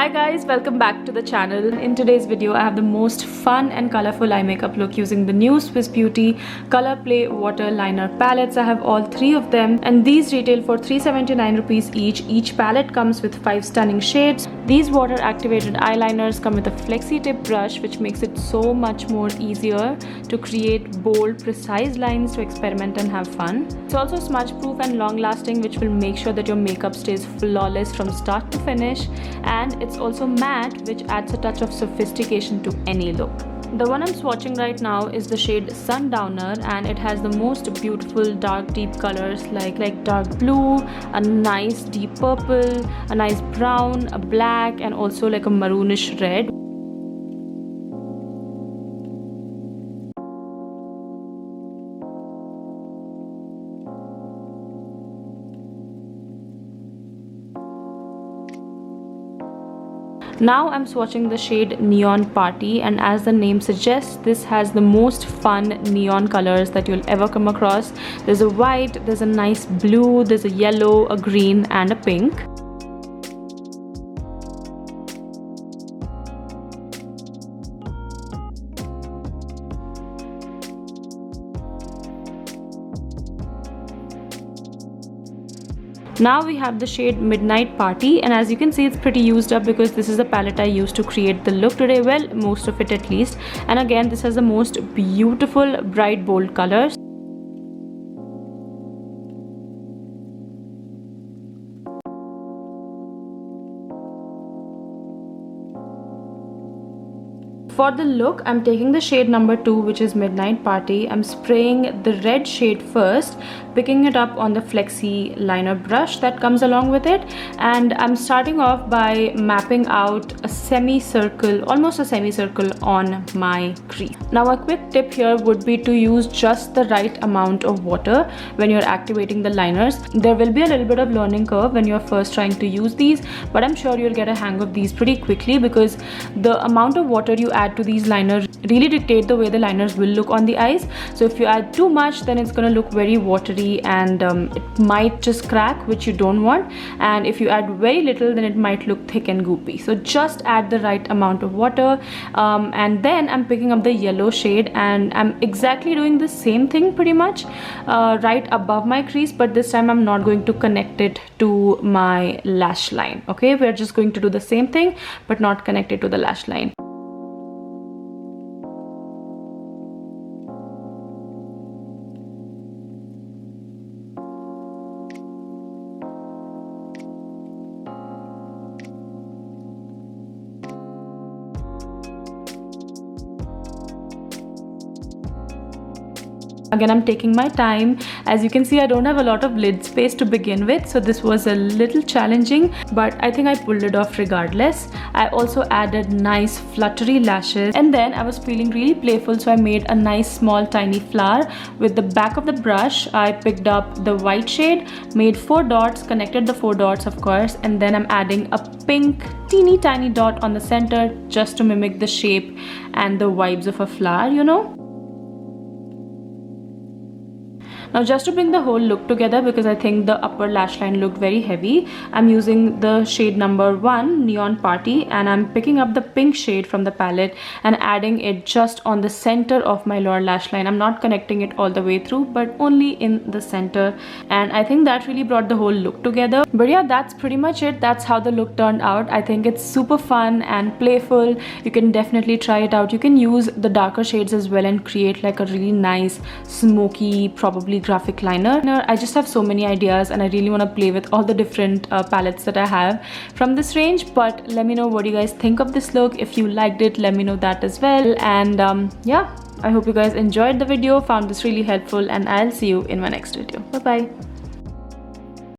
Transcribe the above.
Hi guys, welcome back to the channel. In today's video, I have the most fun and colorful eye makeup look using the new Swiss Beauty Color Play Water Liner palettes. I have all three of them and these retail for 379 rupees each. Each palette comes with 5 stunning shades. These water activated eyeliners come with a flexi tip brush which makes it so much more easier to create bold, precise lines to experiment and have fun. It's also smudge proof and long lasting, which will make sure that your makeup stays flawless from start to finish, and it's also matte, which adds a touch of sophistication to any look. The one I'm swatching right now is the shade Sundowner, and it has the most beautiful dark deep colors like dark blue, a nice deep purple, a nice brown, a black, and also like a maroonish red. Now I'm swatching the shade Neon Party, and as the name suggests, this has the most fun neon colors that you'll ever come across. There's a white, there's a nice blue, there's a yellow, a green, and a pink. Now we have the shade Midnight Party, and as you can see, it's pretty used up because this is the palette I used to create the look today. Well, most of it at least. And again, this has the most beautiful bright bold colors. For the look, I'm taking the shade number 2, which is Midnight Party. I'm spraying the red shade first, picking it up on the flexi liner brush that comes along with it, and I'm starting off by mapping out a semicircle, almost a semicircle on my crease. Now a quick tip here would be to use just the right amount of water when you're activating the liners. There will be a little bit of learning curve when you're first trying to use these, but I'm sure you'll get a hang of these pretty quickly because the amount of water you add to these liners really dictate the way the liners will look on the eyes. So if you add too much, then it's going to look very watery and it might just crack, which you don't want. And if you add very little, then it might look thick and goopy. So just add the right amount of water. And then I'm picking up the yellow shade and I'm exactly doing the same thing pretty much right above my crease, but this time I'm not going to connect it to my lash line. Okay, we're just going to do the same thing but not connect it to the lash line. Again, I'm taking my time. As you can see, I don't have a lot of lid space to begin with, so this was a little challenging, but I think I pulled it off regardless. I also added nice fluttery lashes, and then I was feeling really playful, so I made a nice small tiny flower. With the back of the brush, I picked up the white shade, made 4 dots, connected the 4 dots of course, and then I'm adding a pink teeny tiny dot on the center just to mimic the shape and the vibes of a flower, you know. Now just to bring the whole look together, because I think the upper lash line looked very heavy, I'm using the shade number 1, Neon Party, and I'm picking up the pink shade from the palette and adding it just on the center of my lower lash line. I'm not connecting it all the way through, but only in the center, and I think that really brought the whole look together. But yeah, that's pretty much it. That's how the look turned out. I think it's super fun and playful. You can definitely try it out. You can use the darker shades as well and create like a really nice smoky, probably graphic liner. I just have so many ideas and I really want to play with all the different palettes that I have from this range. But let me know what you guys think of this look. If you liked it, let me know that as well. And yeah, I hope you guys enjoyed the video, found this really helpful, and I'll see you in my next video. Bye bye.